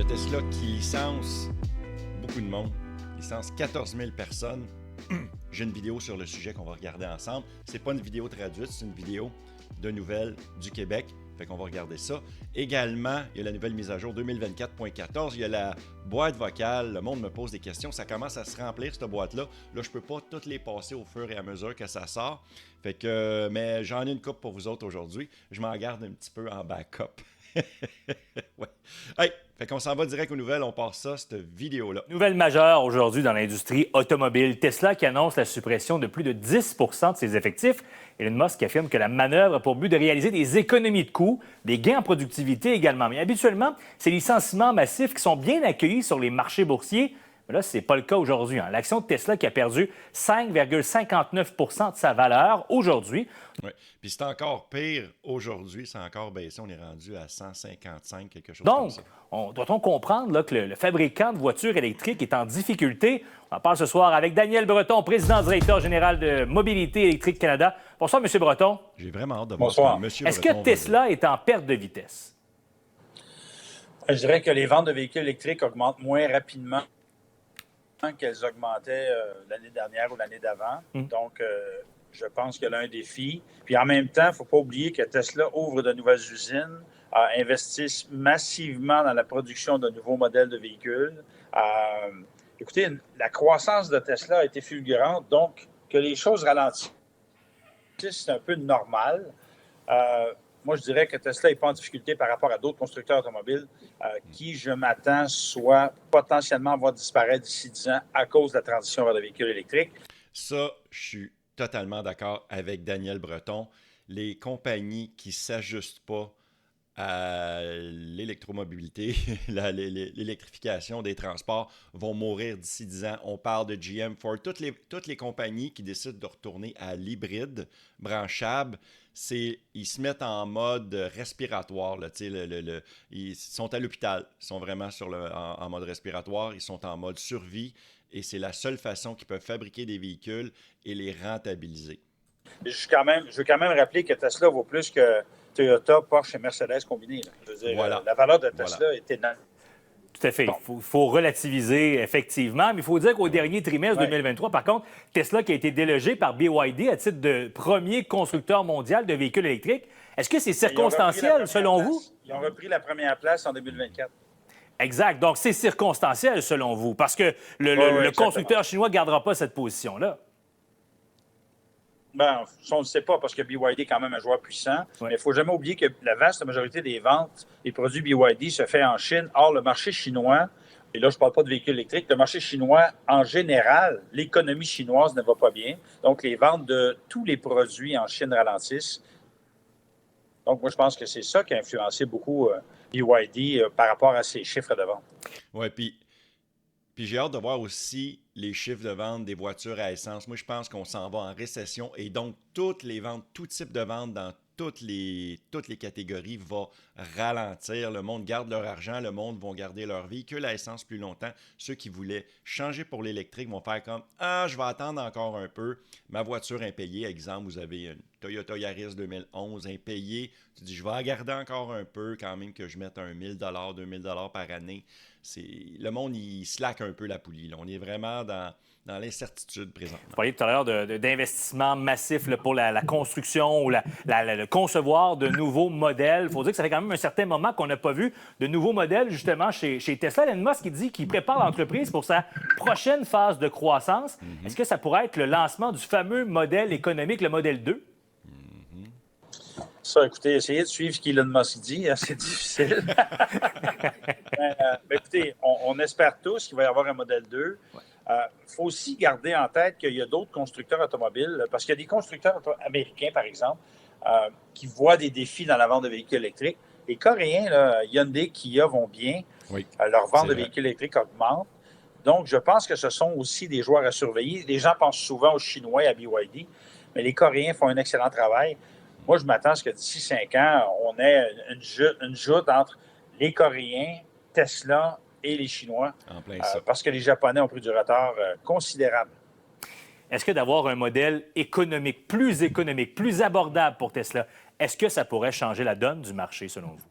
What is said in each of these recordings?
de Tesla qui licence beaucoup de monde. Il licence 14 000 personnes. J'ai une vidéo sur le sujet qu'on va regarder ensemble. C'est pas une vidéo traduite, c'est une vidéo de nouvelles du Québec. Fait qu'on va regarder ça. Également, il y a la nouvelle mise à jour 2024.14. Il y a la boîte vocale. Le monde me pose des questions. Ça commence à se remplir, cette boîte-là. Là, je peux pas toutes les passer au fur et à mesure que ça sort. Fait que, mais j'en ai une coupe pour vous autres aujourd'hui. Je m'en garde un petit peu en backup. Ouais. Hey, fait qu'on s'en va direct aux nouvelles. On part ça, cette vidéo-là. Nouvelle majeure aujourd'hui dans l'industrie automobile. Tesla qui annonce la suppression de plus de 10 de ses effectifs. Elon Musk qui affirme que la manœuvre a pour but de réaliser des économies de coûts, des gains en productivité également. Mais habituellement, ces licenciements massifs qui sont bien accueillis sur les marchés boursiers, mais là, ce n'est pas le cas aujourd'hui. L'action de Tesla qui a perdu 5,59 de sa valeur aujourd'hui. Oui. Puis c'est encore pire aujourd'hui, c'est encore baissé. On est rendu à 155, quelque chose Donc, comme ça. doit-on comprendre là, que le fabricant de voitures électriques est en difficulté? On en parle ce soir avec Daniel Breton, président-directeur général de Mobilité électrique Canada. Bonsoir, M. Breton. J'ai vraiment hâte de voir Bonsoir. M. Est-ce Breton que Tesla est en perte de vitesse? Je dirais que les ventes de véhicules électriques augmentent moins rapidement qu'elles augmentaient l'année dernière ou l'année d'avant. Donc, je pense qu'il y a là un défi. Puis en même temps, il ne faut pas oublier que Tesla ouvre de nouvelles usines, investissent massivement dans la production de nouveaux modèles de véhicules. Écoutez, la croissance de Tesla a été fulgurante, donc que les choses ralentissent, c'est un peu normal. Moi, je dirais que Tesla n'est pas en difficulté par rapport à d'autres constructeurs automobiles qui, je m'attends, soit potentiellement vont disparaître d'ici 10 ans à cause de la transition vers le véhicule électrique. Ça, je suis totalement d'accord avec Daniel Breton. Les compagnies qui ne s'ajustent pas à l'électromobilité, l'électrification des transports vont mourir d'ici 10 ans. On parle de GM, Ford, toutes les compagnies qui décident de retourner à l'hybride branchable, ils se mettent en mode respiratoire. Là, ils sont à l'hôpital, ils sont vraiment en mode respiratoire, ils sont en mode survie et c'est la seule façon qu'ils peuvent fabriquer des véhicules et les rentabiliser. Je veux quand même rappeler que Tesla vaut plus que Toyota, Porsche et Mercedes combinés. Je veux dire, voilà. La valeur de Tesla est énorme. Tout à fait. Il faut relativiser, effectivement. Mais il faut dire qu'au dernier trimestre 2023, par contre, Tesla qui a été délogé par BYD à titre de premier constructeur mondial de véhicules électriques. Est-ce que c'est circonstanciel, selon vous? Ils ont repris la première place en 2024. Exact. Donc, c'est circonstanciel, selon vous, parce que le constructeur chinois ne gardera pas cette position-là. Ben, ça, on ne le sait pas parce que BYD est quand même un joueur puissant. Mais il ne faut jamais oublier que la vaste majorité des ventes des produits BYD se fait en Chine. Or, le marché chinois, et là, je ne parle pas de véhicules électriques, le marché chinois, en général, l'économie chinoise ne va pas bien. Donc, les ventes de tous les produits en Chine ralentissent. Donc, moi, je pense que c'est ça qui a influencé beaucoup BYD par rapport à ses chiffres de vente. Oui, puis j'ai hâte de voir aussi les chiffres de vente des voitures à essence. Moi, je pense qu'on s'en va en récession et donc toutes les ventes, tout type de vente dans toutes les catégories va ralentir. Le monde garde leur argent, le monde va garder leur véhicule à essence plus longtemps. Ceux qui voulaient changer pour l'électrique vont faire comme « Ah, je vais attendre encore un peu. Ma voiture impayée, exemple, vous avez une Toyota Yaris 2011 impayée. Tu dis « Je vais la garder encore un peu quand même que je mette un 1 000 $, 2 000 $ par année. » Le monde, il slack un peu la poulie. Là. On est vraiment dans l'incertitude présentement. Vous parliez tout à l'heure d'investissements massifs là, pour la construction ou le concevoir de nouveaux modèles. Il faut dire que ça fait quand même un certain moment qu'on n'a pas vu de nouveaux modèles, justement, chez Tesla. Elon Musk qui dit qu'il prépare l'entreprise pour sa prochaine phase de croissance. Est-ce que ça pourrait être le lancement du fameux modèle économique, le modèle 2? Ça, écoutez, essayez de suivre ce qu'Elon Musk dit, c'est difficile. Mais écoutez, on espère tous qu'il va y avoir un modèle 2. Il faut aussi garder en tête qu'il y a d'autres constructeurs automobiles, parce qu'il y a des constructeurs américains, par exemple, qui voient des défis dans la vente de véhicules électriques. Les Coréens, là, Hyundai, Kia vont bien. Oui, leur vente de véhicules électriques augmente. Donc, je pense que ce sont aussi des joueurs à surveiller. Les gens pensent souvent aux Chinois et à BYD, mais les Coréens font un excellent travail. Moi, je m'attends à ce que d'ici 5 ans, on ait une joute entre les Coréens, Tesla et les Chinois, en plein ça. parce que les Japonais ont pris du retard considérable. Est-ce que d'avoir un modèle économique, plus abordable pour Tesla, est-ce que ça pourrait changer la donne du marché, selon vous?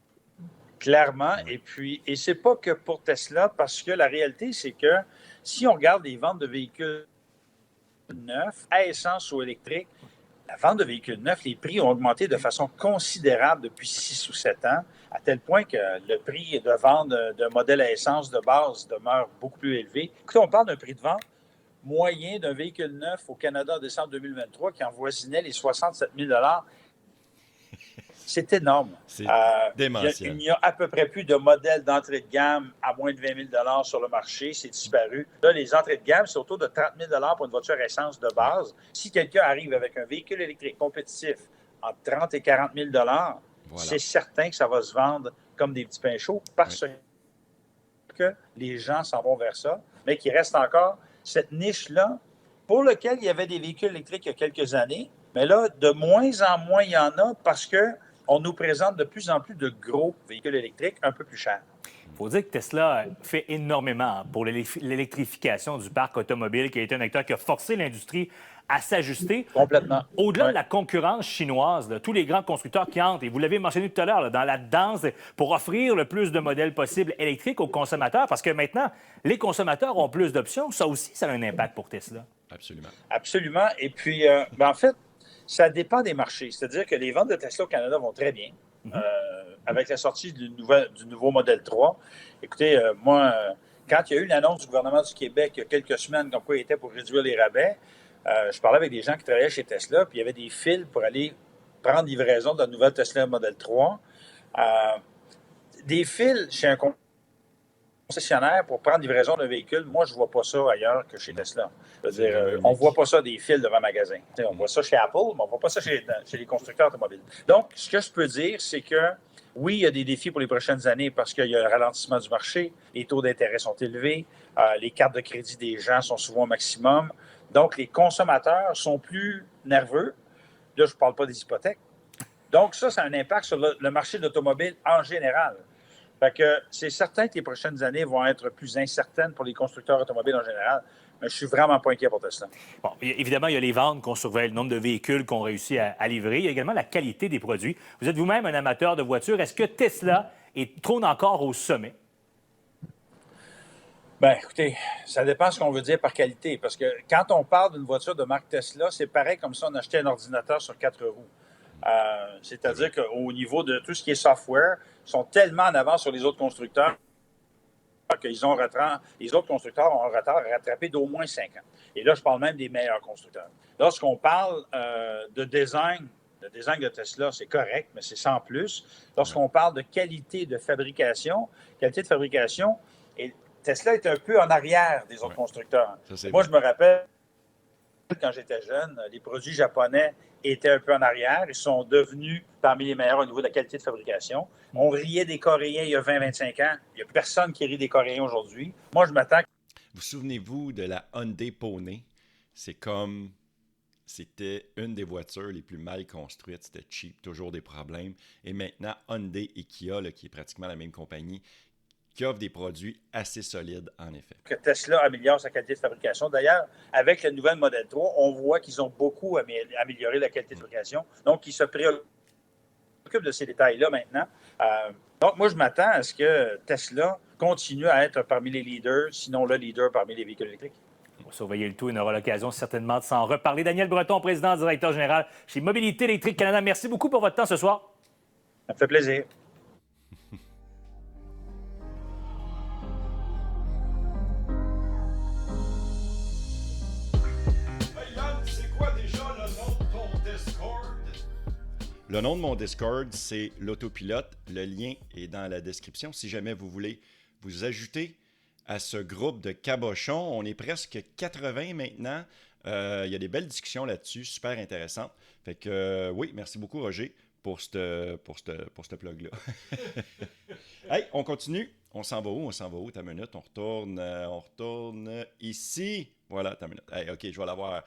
Clairement. Ouais. Et c'est pas que pour Tesla, parce que la réalité, c'est que si on regarde les ventes de véhicules neufs, à essence ou électrique, la vente de véhicules neufs, les prix ont augmenté de façon considérable depuis 6 ou 7 ans, à tel point que le prix de vente d'un modèle à essence de base demeure beaucoup plus élevé. Écoutez, on parle d'un prix de vente moyen d'un véhicule neuf au Canada en décembre 2023 qui avoisinait les 67 000. C'est énorme. C'est Il démentiel. n'y a à peu près plus de modèles d'entrée de gamme à moins de 20 000 sur le marché. C'est disparu. Là, les entrées de gamme, c'est autour de 30 000 pour une voiture essence de base. Si quelqu'un arrive avec un véhicule électrique compétitif entre 30 et 40 000 Voilà. c'est certain que ça va se vendre comme des petits pains chauds parce que les gens s'en vont vers ça, mais qu'il reste encore cette niche-là pour laquelle il y avait des véhicules électriques il y a quelques années. Mais là, de moins en moins, il y en a parce qu'on nous présente de plus en plus de gros véhicules électriques un peu plus chers. Il faut dire que Tesla fait énormément pour l'électrification du parc automobile, qui a été un acteur qui a forcé l'industrie à s'ajuster. Complètement. Au-delà Ouais. de la concurrence chinoise, là, tous les grands constructeurs qui entrent, et vous l'avez mentionné tout à l'heure, là, dans la danse pour offrir le plus de modèles possibles électriques aux consommateurs, parce que maintenant, les consommateurs ont plus d'options. Ça aussi, ça a un impact pour Tesla. Absolument. Absolument. Et puis, en fait, ça dépend des marchés. C'est-à-dire que les ventes de Tesla au Canada vont très bien. Avec la sortie du nouveau Model 3. Écoutez, moi, quand il y a eu l'annonce du gouvernement du Québec il y a quelques semaines comme quoi il était pour réduire les rabais, je parlais avec des gens qui travaillaient chez Tesla, puis il y avait des files pour aller prendre livraison de la nouvelle Tesla Model 3. Des files chez un concessionnaire pour prendre livraison d'un véhicule, moi, je ne vois pas ça ailleurs que chez Tesla. On ne voit pas ça des fils devant un magasin. On voit ça chez Apple, mais on ne voit pas ça chez les constructeurs automobiles. Donc, ce que je peux dire, c'est que oui, il y a des défis pour les prochaines années parce qu'il y a un ralentissement du marché, les taux d'intérêt sont élevés, les cartes de crédit des gens sont souvent au maximum. Donc, les consommateurs sont plus nerveux. Là, je ne parle pas des hypothèques. Donc, ça a un impact sur le marché de l'automobile en général. Fait que c'est certain que les prochaines années vont être plus incertaines pour les constructeurs automobiles en général, mais je suis vraiment pas inquiet pour Tesla. Bon, évidemment, il y a les ventes qu'on surveille, le nombre de véhicules qu'on réussit à livrer. Il y a également la qualité des produits. Vous êtes vous-même un amateur de voitures. Est-ce que Tesla trône encore au sommet? Bien, écoutez, ça dépend ce qu'on veut dire par qualité, parce que quand on parle d'une voiture de marque Tesla, c'est pareil comme si on achetait un ordinateur sur 4 roues. C'est-à-dire qu'au niveau de tout ce qui est software, ils sont tellement en avance sur les autres constructeurs que les autres constructeurs ont un retard à rattraper d'au moins 5 ans. Et là, je parle même des meilleurs constructeurs. Lorsqu'on parle de design, le design de Tesla, c'est correct, mais c'est sans plus. Lorsqu'on parle de qualité de fabrication, et Tesla est un peu en arrière des autres constructeurs. Moi, je me rappelle, quand j'étais jeune, les produits japonais étaient un peu en arrière. Ils sont devenus parmi les meilleurs au niveau de la qualité de fabrication. On riait des Coréens il y a 20-25 ans. Il n'y a personne qui rit des Coréens aujourd'hui. Moi, je m'attends. Vous souvenez-vous de la Hyundai Pony? C'était une des voitures les plus mal construites. C'était cheap, toujours des problèmes. Et maintenant, Hyundai et Kia, là, qui est pratiquement la même compagnie, qui offre des produits assez solides, en effet. Que Tesla améliore sa qualité de fabrication. D'ailleurs, avec le nouvel Model 3, on voit qu'ils ont beaucoup amélioré la qualité de fabrication. Donc, ils se préoccupent de ces détails-là maintenant. Donc, moi, je m'attends à ce que Tesla continue à être parmi les leaders, sinon le leader parmi les véhicules électriques. On va surveiller le tout et on aura l'occasion certainement de s'en reparler. Daniel Breton, président directeur général chez Mobilité électrique Canada. Merci beaucoup pour votre temps ce soir. Ça me fait plaisir. Le nom de mon Discord, c'est l'Autopilote. Le lien est dans la description. Si jamais vous voulez vous ajouter à ce groupe de cabochons, on est presque 80 maintenant. Il y a des belles discussions là-dessus, super intéressantes. Fait que oui, merci beaucoup Roger pour ce plug-là. Hey, on continue. On s'en va où? On s'en va où? Ta minute. On retourne ici. Voilà, ta minute. Hey, OK, je vais l'avoir.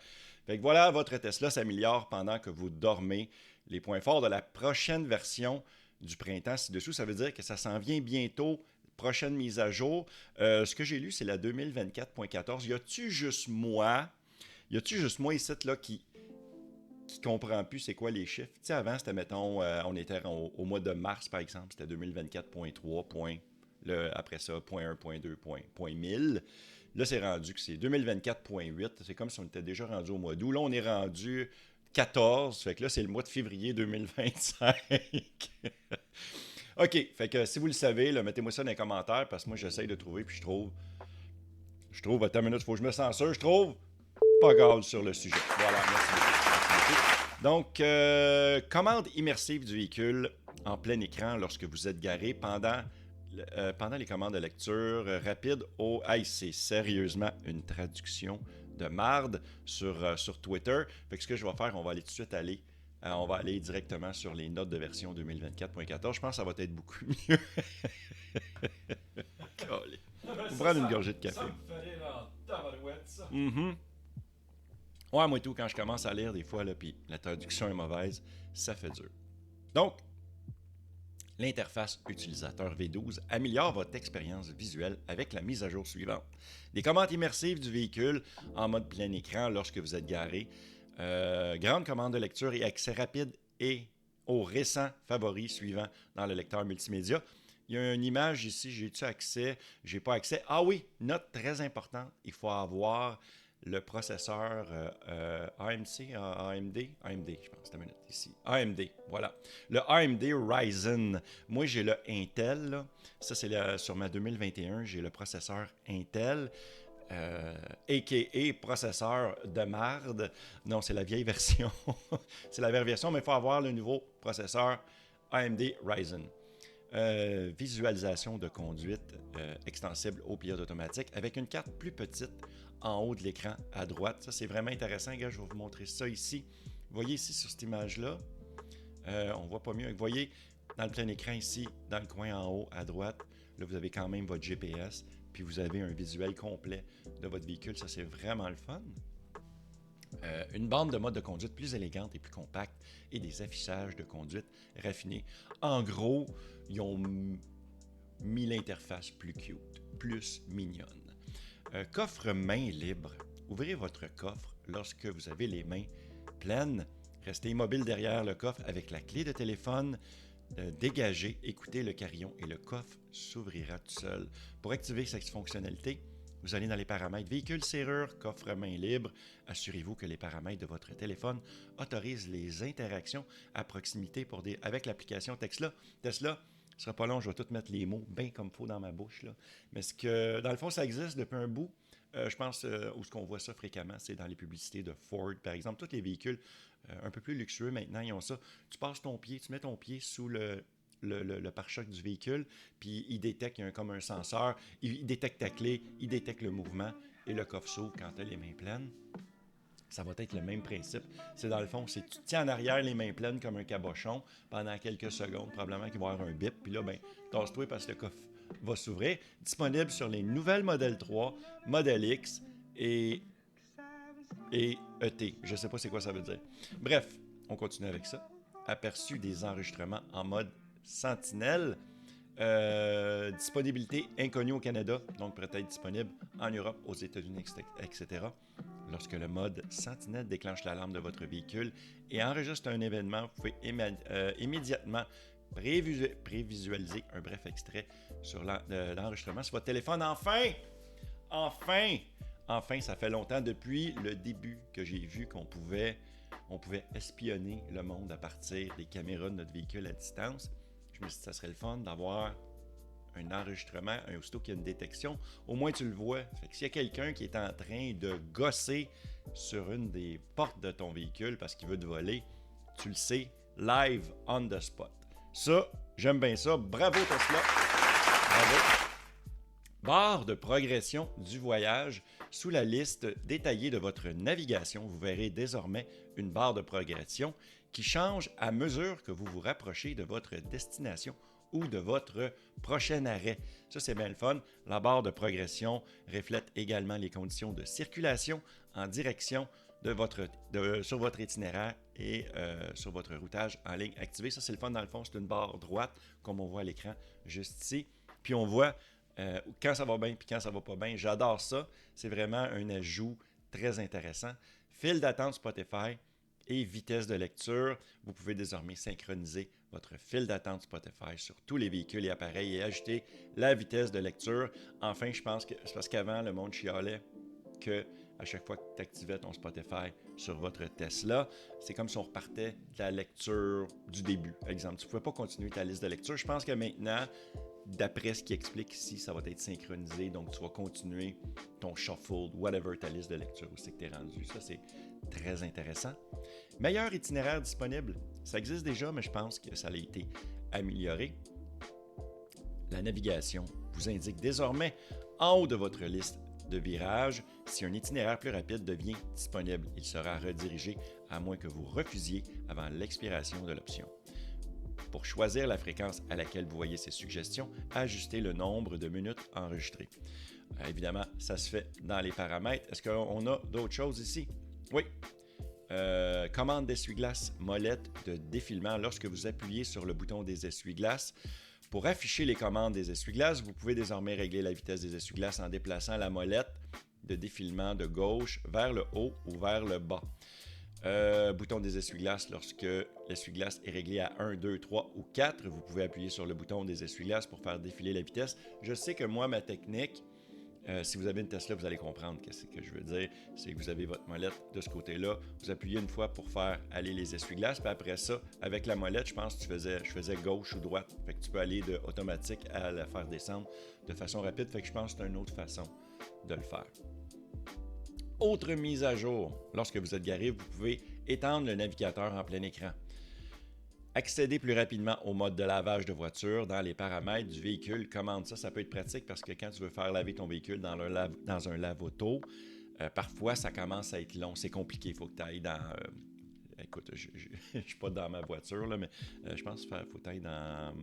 Fait que voilà, votre Tesla s'améliore pendant que vous dormez. Les points forts de la prochaine version du printemps ci-dessous, ça veut dire que ça s'en vient bientôt. Prochaine mise à jour. Ce que j'ai lu, c'est la 2024.14. Y a-tu juste moi ici là, qui qui comprend plus c'est quoi les chiffres. Tu sais, avant, c'était, mettons, on était au mois de mars, par exemple, c'était 2024.3 points. Après ça, point 1, point 2, point 1000. Là, c'est rendu que c'est 2024.8. C'est comme si on était déjà rendu au mois d'août. Là, on est rendu 14. Fait que là, c'est le mois de février 2025. OK. Fait que si vous le savez, là, mettez-moi ça dans les commentaires parce que moi, j'essaye de trouver puis je trouve, attends une minute, il faut que je me censure, je trouve pas grave sur le sujet. Voilà, merci beaucoup. Donc, commande immersive du véhicule en plein écran lorsque vous êtes garé pendant les commandes de lecture rapide au... Hey, c'est sérieusement une traduction de marde sur Twitter. Fait que ce que je vais faire, on va aller tout de suite on va aller directement sur les notes de version 2024.14. Je pense que ça va être beaucoup mieux. Vous prendre une gorgée de café. Ça me fait rire en tabarouette, ça. Ouais, moi tout, quand je commence à lire des fois, puis la traduction est mauvaise, ça fait dur. Donc, l'interface utilisateur V12 améliore votre expérience visuelle avec la mise à jour suivante. Des commandes immersives du véhicule en mode plein écran lorsque vous êtes garé. Grande commande de lecture et accès rapide et aux récents favoris suivants dans le lecteur multimédia. Il y a une image ici, j'ai-tu accès? J'ai pas accès. Ah oui, note très importante, il faut avoir le processeur AMD, je pense, c'est une minute ici. AMD, voilà. Le AMD Ryzen. Moi, j'ai le Intel, là. Ça, c'est sur ma 2021, j'ai le processeur Intel, a.k.a. processeur de marde. Non, c'est la vieille version. C'est la vieille version, mais il faut avoir le nouveau processeur AMD Ryzen. Visualisation de conduite extensible au pilote automatique avec une carte plus petite en haut de l'écran à droite. Ça, c'est vraiment intéressant, gars. Je vais vous montrer ça ici. Vous voyez ici sur cette image-là, on voit pas mieux. Vous voyez dans le plein écran ici, dans le coin en haut à droite, là, vous avez quand même votre GPS, puis vous avez un visuel complet de votre véhicule. Ça, c'est vraiment le fun. Une bande de mode de conduite plus élégante et plus compacte et des affichages de conduite raffinés. En gros, ils ont mis l'interface plus cute, plus mignonne. Coffre main libre. Ouvrez votre coffre lorsque vous avez les mains pleines. Restez immobile derrière le coffre avec la clé de téléphone dégagée. Écoutez le carillon et le coffre s'ouvrira tout seul. Pour activer cette fonctionnalité, vous allez dans les paramètres véhicule serrure, coffre main libre. Assurez-vous que les paramètres de votre téléphone autorisent les interactions à proximité avec l'application Tesla. Tesla, ce sera pas long, je vais tout mettre les mots bien comme il faut dans ma bouche, là. Mais dans le fond, ça existe depuis un bout. Je pense où ce qu'on voit ça fréquemment, c'est dans les publicités de Ford, par exemple. Tous les véhicules un peu plus luxueux maintenant, ils ont ça. Tu passes ton pied, tu mets ton pied sous le pare-choc du véhicule, puis il détecte, il y a comme un senseur, il détecte ta clé, il détecte le mouvement, et le coffre s'ouvre quand tu as les mains pleines. Ça va être le même principe. C'est dans le fond, c'est tu tiens en arrière les mains pleines comme un cabochon pendant quelques secondes, probablement qu'il va y avoir un bip, puis là, ben, tasse-toi parce que le coffre va s'ouvrir. Disponible sur les nouvelles Model 3, Model X et ET. Je ne sais pas c'est quoi ça veut dire. Bref, on continue avec ça. Aperçu des enregistrements en mode Sentinelle. Disponibilité inconnue au Canada, donc peut-être disponible en Europe, aux États-Unis, etc. Lorsque le mode Sentinelle déclenche l'alarme de votre véhicule et enregistre un événement, vous pouvez immédiatement prévisualiser un bref extrait sur l'enregistrement sur votre téléphone. Enfin, ça fait longtemps depuis le début que j'ai vu qu'on pouvait espionner le monde à partir des caméras de notre véhicule à distance. Je me suis dit que ça serait le fun d'avoir un enregistrement, aussitôt qu'il y a une détection, au moins tu le vois. Fait que s'il y a quelqu'un qui est en train de gosser sur une des portes de ton véhicule parce qu'il veut te voler, tu le sais, live on the spot. Ça, j'aime bien ça. Bravo Tesla. Bravo. Barre de progression du voyage. Sous la liste détaillée de votre navigation, vous verrez désormais une barre de progression qui change à mesure que vous vous rapprochez de votre destination ou de votre prochain arrêt. Ça, c'est bien le fun. La barre de progression reflète également les conditions de circulation en direction sur votre itinéraire et sur votre routage en ligne activé. Ça, c'est le fun dans le fond. C'est une barre droite, comme on voit à l'écran juste ici. Puis on voit quand ça va bien puis quand ça va pas bien. J'adore ça. C'est vraiment un ajout très intéressant. File d'attente Spotify. et vitesse de lecture. Vous pouvez désormais synchroniser votre file d'attente Spotify sur tous les véhicules et appareils et ajouter la vitesse de lecture. Enfin, je pense que c'est parce qu'avant, le monde chialait que à chaque fois que tu activais ton Spotify sur votre Tesla, c'est comme si on repartait de la lecture du début. Exemple, tu ne pouvais pas continuer ta liste de lecture. Je pense que maintenant, d'après ce qui explique ici, ça va être synchronisé. Donc, tu vas continuer ton shuffle, whatever ta liste de lecture, où c'est que tu es rendu. Ça, c'est très intéressant. Meilleur itinéraire disponible. Ça existe déjà, mais je pense que ça a été amélioré. La navigation vous indique désormais en haut de votre liste de virages si un itinéraire plus rapide devient disponible. Il sera redirigé à moins que vous refusiez avant l'expiration de l'option. Pour choisir la fréquence à laquelle vous voyez ces suggestions, ajustez le nombre de minutes enregistrées. Évidemment, ça se fait dans les paramètres. Est-ce qu'on a d'autres choses ici? Oui. Commande d'essuie-glace, molette de défilement. Lorsque vous appuyez sur le bouton des essuie-glaces, pour afficher les commandes des essuie-glaces, vous pouvez désormais régler la vitesse des essuie-glaces en déplaçant la molette de défilement de gauche vers le haut ou vers le bas. Bouton des essuie-glaces, lorsque l'essuie-glace est réglé à 1, 2, 3 ou 4, vous pouvez appuyer sur le bouton des essuie-glaces pour faire défiler la vitesse. Je sais que moi, ma technique, si vous avez une Tesla, vous allez comprendre ce que je veux dire. C'est que vous avez votre molette de ce côté-là. Vous appuyez une fois pour faire aller les essuie-glaces. Puis après ça, avec la molette, je pense que je faisais gauche ou droite. Fait que tu peux aller de automatique à la faire descendre de façon rapide. Fait que je pense que c'est une autre façon de le faire. Autre mise à jour. Lorsque vous êtes garé, vous pouvez étendre le navigateur en plein écran. Accéder plus rapidement au mode de lavage de voiture dans les paramètres du véhicule. Commande ça peut être pratique parce que quand tu veux faire laver ton véhicule dans un lave-auto, parfois ça commence à être long, c'est compliqué. Il faut que tu ailles dans... écoute, je ne suis pas dans ma voiture, là, mais je pense qu'il faut que tu ailles dans...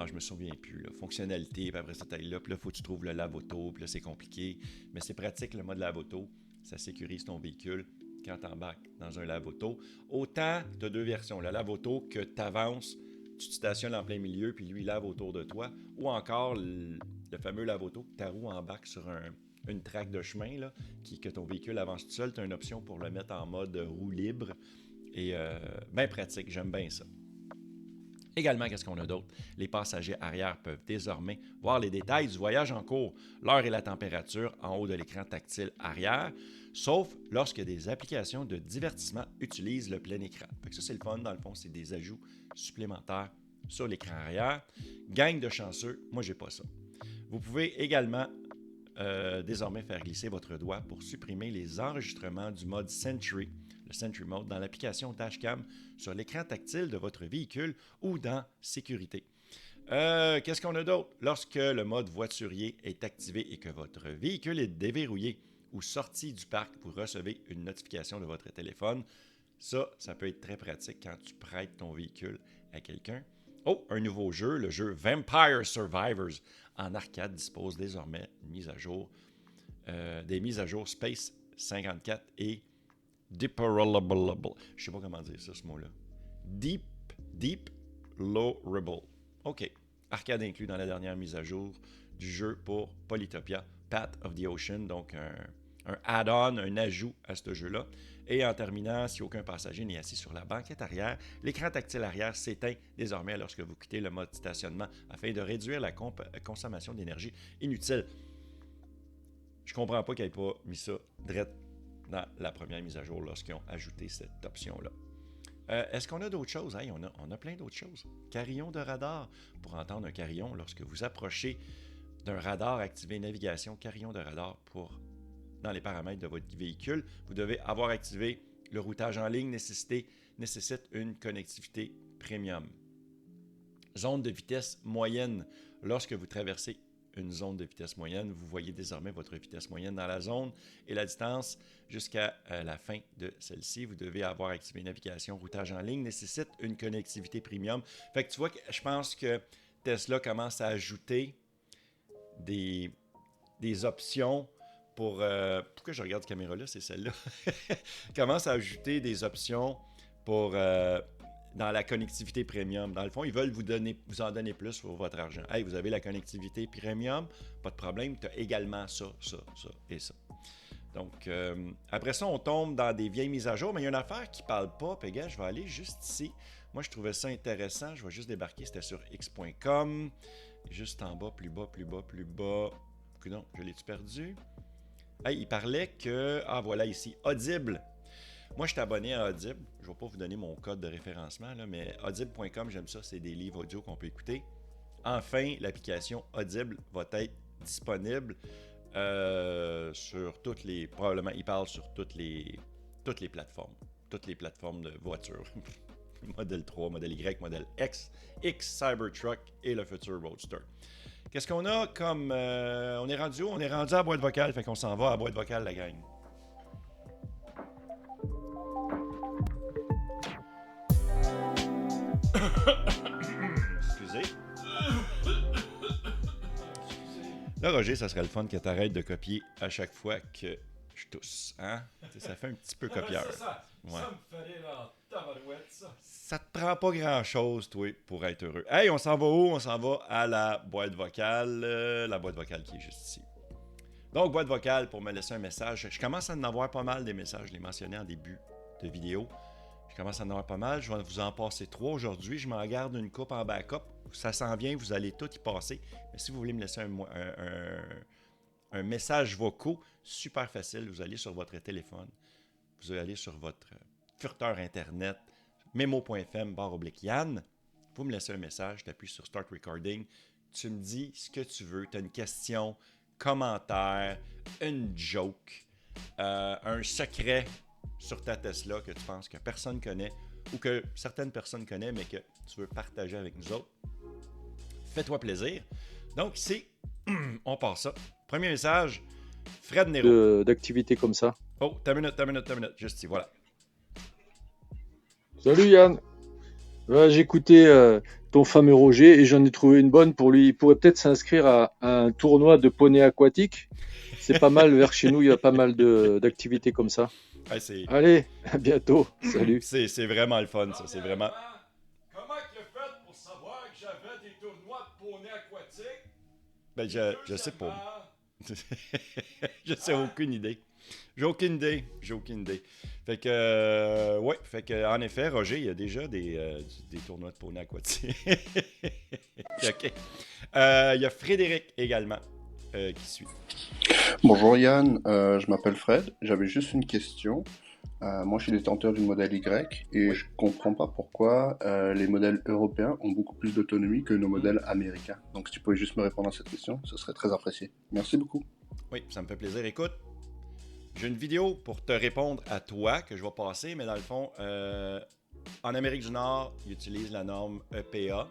je me souviens plus, là. Fonctionnalité, puis après ça, tu ailles là, puis là, il faut que tu trouves le lave-auto, puis là, c'est compliqué. Mais c'est pratique, le mode lave-auto. Ça sécurise ton véhicule quand tu embarques dans un lave-auto. Autant, tu as deux versions. Le lave-auto que tu avances, tu te stationnes en plein milieu, puis lui, il lave autour de toi. Ou encore, le fameux lave-auto, que ta roue embarque sur une traque de chemin, là, que ton véhicule avance tout seul. Tu as une option pour le mettre en mode roue libre. Et bien pratique, j'aime bien ça. Également, qu'est-ce qu'on a d'autre? Les passagers arrière peuvent désormais voir les détails du voyage en cours, l'heure et la température en haut de l'écran tactile arrière, sauf lorsque des applications de divertissement utilisent le plein écran. Fait que ça, c'est le fun, dans le fond, c'est des ajouts supplémentaires sur l'écran arrière. Gang de chanceux, moi, j'ai pas ça. Vous pouvez également désormais faire glisser votre doigt pour supprimer les enregistrements du mode Sentry, le Sentry Mode, dans l'application Dashcam sur l'écran tactile de votre véhicule ou dans Sécurité. Qu'est-ce qu'on a d'autre? Lorsque le mode voiturier est activé et que votre véhicule est déverrouillé ou sorti du parc, vous recevez une notification de votre téléphone. Ça peut être très pratique quand tu prêtes ton véhicule à quelqu'un. Oh, un nouveau jeu, le jeu Vampire Survivors en arcade dispose désormais une mise à jour, des mises à jour Space 54 et Deplorable. Je ne sais pas comment dire ça, ce mot-là. Deplorable. OK. Arcade inclus dans la dernière mise à jour du jeu pour Polytopia, Path of the Ocean. Donc, un add-on, un ajout à ce jeu-là. Et en terminant, si aucun passager n'est assis sur la banquette arrière, l'écran tactile arrière s'éteint désormais lorsque vous quittez le mode stationnement afin de réduire la consommation d'énergie inutile. Je comprends pas qu'ils n'aient pas mis ça direct dans la première mise à jour lorsqu'ils ont ajouté cette option-là. Est-ce qu'on a d'autres choses? Hey, on a plein d'autres choses. Carillon de radar. Pour entendre un carillon, lorsque vous approchez d'un radar activé navigation, carillon de radar dans les paramètres de votre véhicule, vous devez avoir activé le routage en ligne nécessite une connectivité premium. Zone de vitesse moyenne. Lorsque vous traversez une zone de vitesse moyenne, vous voyez désormais votre vitesse moyenne dans la zone et la distance jusqu'à la fin de celle-ci. Vous devez avoir activé navigation, routage en ligne, nécessite une connectivité premium. Fait que tu vois que je pense que Tesla commence à ajouter des options pourquoi je regarde cette caméra-là, c'est celle-là. Commence à ajouter des options pour dans la connectivité premium. Dans le fond, ils veulent vous en donner plus pour votre argent. Hey, vous avez la connectivité premium, pas de problème, tu as également ça et ça. Donc, après ça, on tombe dans des vieilles mises à jour, mais il y a une affaire qui ne parle pas. Puis, gars, je vais aller juste ici. Moi, je trouvais ça intéressant. Je vais juste débarquer. C'était sur x.com. Juste en bas, plus bas, plus bas, plus bas. Non, je l'ai-tu perdu? Hey, il parlait que... Ah, voilà, ici, Audible. Moi, je suis abonné à Audible. Je ne vais pas vous donner mon code de référencement, là, mais audible.com, j'aime ça. C'est des livres audio qu'on peut écouter. Enfin, l'application Audible va être disponible sur toutes les... Probablement, il parle sur toutes les plateformes. Toutes les plateformes de voitures. Modèle 3, modèle Y, modèle X, Cybertruck et le futur Roadster. Qu'est-ce qu'on a comme... on est rendu où? On est rendu à la boîte vocale, fait qu'on s'en va à la boîte vocale, la gang. Excusez. Là, Roger, ça serait le fun que tu arrêtes de copier à chaque fois que je tousse. Hein? Ça fait un petit peu copieur. Ça me fait rire en tabarouette, ça. Ça te prend pas grand-chose, toi, pour être heureux. Hey, on s'en va où? On s'en va à la boîte vocale. La boîte vocale qui est juste ici. Donc, boîte vocale pour me laisser un message. Je commence à en avoir pas mal des messages. Je l'ai mentionné en début de vidéo. Je commence à en avoir pas mal. Je vais vous en passer 3 aujourd'hui. Je m'en garde une coupe en backup. Ça s'en vient, vous allez tout y passer. Mais si vous voulez me laisser un message vocal, super facile. Vous allez sur votre téléphone. Vous allez aller sur votre furteur Internet, memo.fm/Yann. Vous me laissez un message, tu appuies sur Start Recording. Tu me dis ce que tu veux. Tu as une question, commentaire, une joke, un secret sur ta Tesla que tu penses que personne connaît ou que certaines personnes connaissent mais que tu veux partager avec nous autres. Fais-toi plaisir. Donc ici, on part ça. Premier message, Fred Nero. D'activités comme ça. Oh, t'as minute. Juste ici, voilà. Salut Yann. J'écoutais ton fameux Roger et j'en ai trouvé une bonne pour lui. Il pourrait peut-être s'inscrire à un tournoi de poney aquatique. C'est pas mal, vers chez nous, il y a pas mal d'activités comme ça. Ouais, allez, à bientôt. Salut. C'est vraiment le fun, ça. C'est vraiment... Comment tu as fait pour savoir que j'avais des tournois de poney aquatique? Ben, je sais pas. Je sais aucune idée. J'ai aucune idée. Fait que, ouais, en effet, Roger, il y a déjà des tournois de poney aquatique. OK. Il y a Frédéric également qui suit. Bonjour Yann, je m'appelle Fred. J'avais juste une question. Moi, je suis détenteur du modèle Y et je comprends pas pourquoi les modèles européens ont beaucoup plus d'autonomie que nos modèles américains. Donc, si tu pouvais juste me répondre à cette question, ce serait très apprécié. Merci beaucoup. Oui, ça me fait plaisir. Écoute, j'ai une vidéo pour te répondre à toi que je vais passer, mais dans le fond, en Amérique du Nord, ils utilisent la norme EPA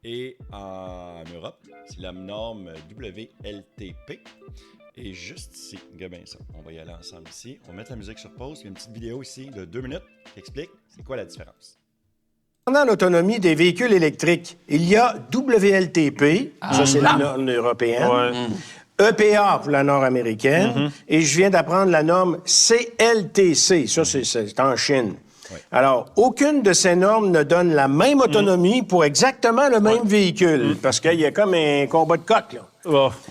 et en Europe, c'est la norme WLTP. Et juste ici, regarde bien ça. On va y aller ensemble ici. On va mettre la musique sur pause. Il y a une petite vidéo ici de 2 minutes qui explique c'est quoi la différence. Pendant l'autonomie des véhicules électriques, il y a WLTP, ça c'est la norme européenne, EPA pour la norme américaine, et je viens d'apprendre la norme CLTC, ça c'est en Chine. Oui. Alors, aucune de ces normes ne donne la même autonomie pour exactement le même véhicule, parce qu'il y a comme un combat de coq, là.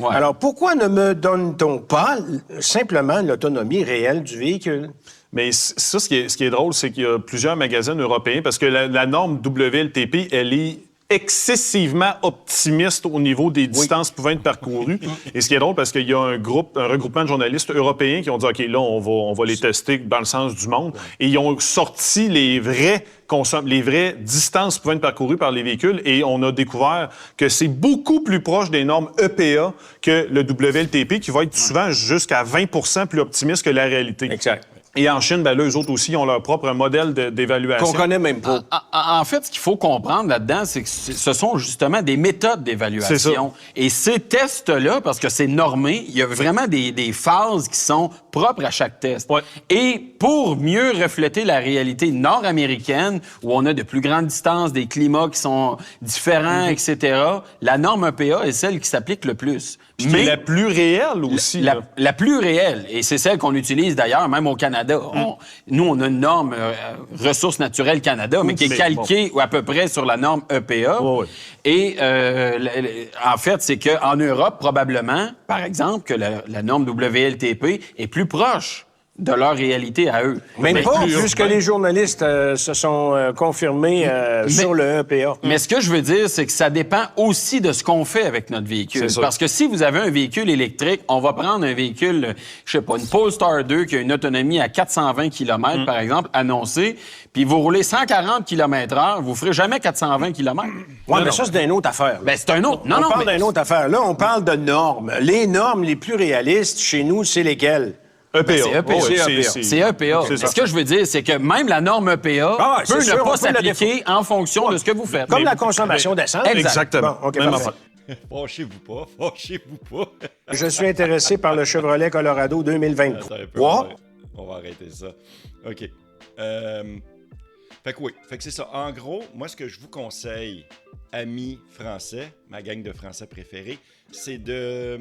Alors, pourquoi ne me donne-t-on pas simplement l'autonomie réelle du véhicule? Mais ça, ce qui est drôle, c'est qu'il y a plusieurs magasins européens, parce que la norme WLTP, elle est excessivement optimiste au niveau des distances pouvant être parcourues. Et ce qui est drôle, parce qu'il y a un regroupement de journalistes européens qui ont dit, OK, là, on va les tester dans le sens du monde. Et ils ont sorti les vraies distances pouvant être parcourues par les véhicules et on a découvert que c'est beaucoup plus proche des normes EPA que le WLTP, qui va être souvent jusqu'à 20% plus optimiste que la réalité. Exact. Et en Chine, ben là, eux autres aussi, ils ont leur propre modèle d'évaluation. Qu'on connaît même pas. En fait, ce qu'il faut comprendre là-dedans, c'est que ce sont justement des méthodes d'évaluation. Et ces tests-là, parce que c'est normé, il y a vraiment des phases qui sont propres à chaque test. Ouais. Et pour mieux refléter la réalité nord-américaine, où on a de plus grandes distances, des climats qui sont différents, etc., la norme EPA est celle qui s'applique le plus. Mais la plus réelle aussi. La plus réelle, et c'est celle qu'on utilise d'ailleurs, même au Canada, Canada. Nous, on a une norme Ressources naturelles Canada, mais qui est calquée à peu près sur la norme EPA. Et en fait, c'est qu'en Europe, probablement, par exemple, que la norme WLTP est plus proche de leur réalité à eux. Même pas, puisque les journalistes se sont confirmés sur le EPA. Mais ce que je veux dire, c'est que ça dépend aussi de ce qu'on fait avec notre véhicule. Parce que si vous avez un véhicule électrique, on va prendre un véhicule, je sais pas, une Polestar 2 qui a une autonomie à 420 km, par exemple, annoncée, puis vous roulez 140 km/h, vous ferez jamais 420 km. Oui, mais ça, c'est une autre affaire. Ben, c'est un autre. On parle d'une autre affaire. Là, on parle de normes. Les normes les plus réalistes chez nous, c'est lesquelles? EPA. C'est EPA. C'est EPA. Ce que je veux dire, c'est que même la norme EPA peut ne pas s'appliquer en fonction de ce que vous faites. Comme la consommation d'essence. Exactement. Bon, OK, même parfait. affaire. Fâchez-vous pas. Je suis intéressé par le Chevrolet Colorado 2023. Attends un peu, on va arrêter ça. OK. Fait que oui, fait que c'est ça. En gros, moi, ce que je vous conseille, amis français, ma gang de français préférés, c'est de...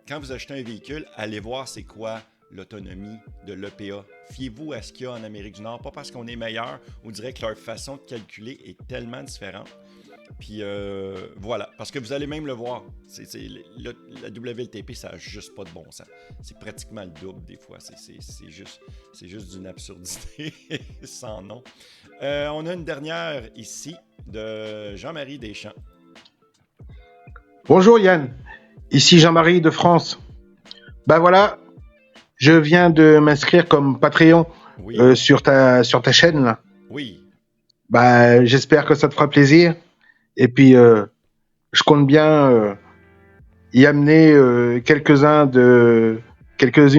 Quand vous achetez un véhicule, allez voir c'est quoi l'autonomie de l'EPA. Fiez-vous à ce qu'il y a en Amérique du Nord, pas parce qu'on est meilleur, on dirait que leur façon de calculer est tellement différente. Puis voilà, parce que vous allez même le voir. La WLTP, ça n'a juste pas de bon sens. C'est pratiquement le double des fois. C'est juste d'une absurdité sans nom. On a une dernière ici de Jean-Marie Deschamps. Bonjour Yann, ici Jean-Marie de France. Ben voilà, je viens de m'inscrire comme Patreon sur ta chaîne là. Oui. Ben j'espère que ça te fera plaisir. Et puis je compte bien y amener quelques-unes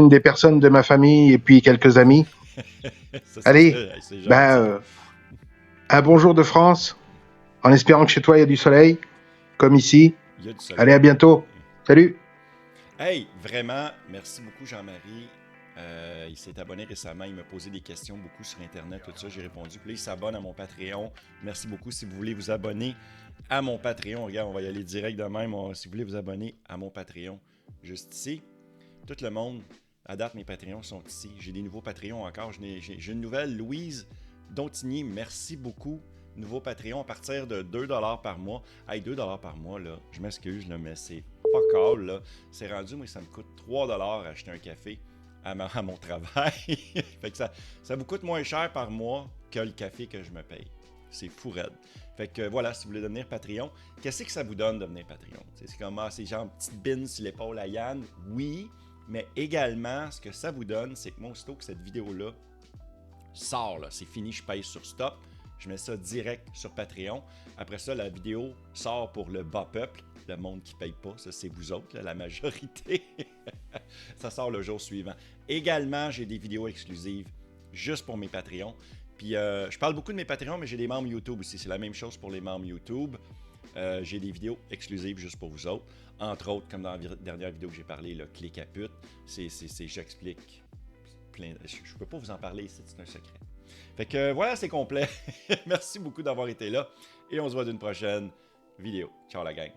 des personnes de ma famille et puis quelques amis. Allez, un bonjour de France, en espérant que chez toi il y a du soleil, comme ici. Allez, à bientôt. Salut. Hey, vraiment, merci beaucoup Jean-Marie. Il s'est abonné récemment, il m'a posé des questions beaucoup sur Internet, tout ça, j'ai répondu. Puis là, il s'abonne à mon Patreon. Merci beaucoup. Si vous voulez vous abonner à mon Patreon, regarde, on va y aller direct de même. Si vous voulez vous abonner à mon Patreon, juste ici. Tout le monde, à date, mes Patreons sont ici. J'ai des nouveaux Patreons encore. J'ai une nouvelle, Louise Dontigny, merci beaucoup. Nouveau Patreon à partir de 2$ par mois. Hey, 2$ par mois, là, je m'excuse, là, mais c'est fuck all, là. C'est rendu, moi, ça me coûte 3$ acheter un café à mon travail. Fait que ça vous coûte moins cher par mois que le café que je me paye. C'est fou raide. Fait que voilà, si vous voulez devenir Patreon, qu'est-ce que ça vous donne de devenir Patreon? C'est comme, c'est genre petite bine sur l'épaule à Yann. Oui, mais également, ce que ça vous donne, c'est que moi, aussitôt que cette vidéo-là sort, là, c'est fini, je paye sur stop. Je mets ça direct sur Patreon. Après ça, la vidéo sort pour le bas peuple, le monde qui ne paye pas. Ça, c'est vous autres, là, la majorité. Ça sort le jour suivant. Également, j'ai des vidéos exclusives juste pour mes Patreons. Puis, je parle beaucoup de mes Patreons, mais j'ai des membres YouTube aussi. C'est la même chose pour les membres YouTube. J'ai des vidéos exclusives juste pour vous autres. Entre autres, comme dans la dernière vidéo que j'ai parlé, le clic à pute. J'explique plein. Je ne peux pas vous en parler ici, c'est un secret. Fait que voilà, c'est complet. Merci beaucoup d'avoir été là et on se voit d'une prochaine vidéo. Ciao la gang.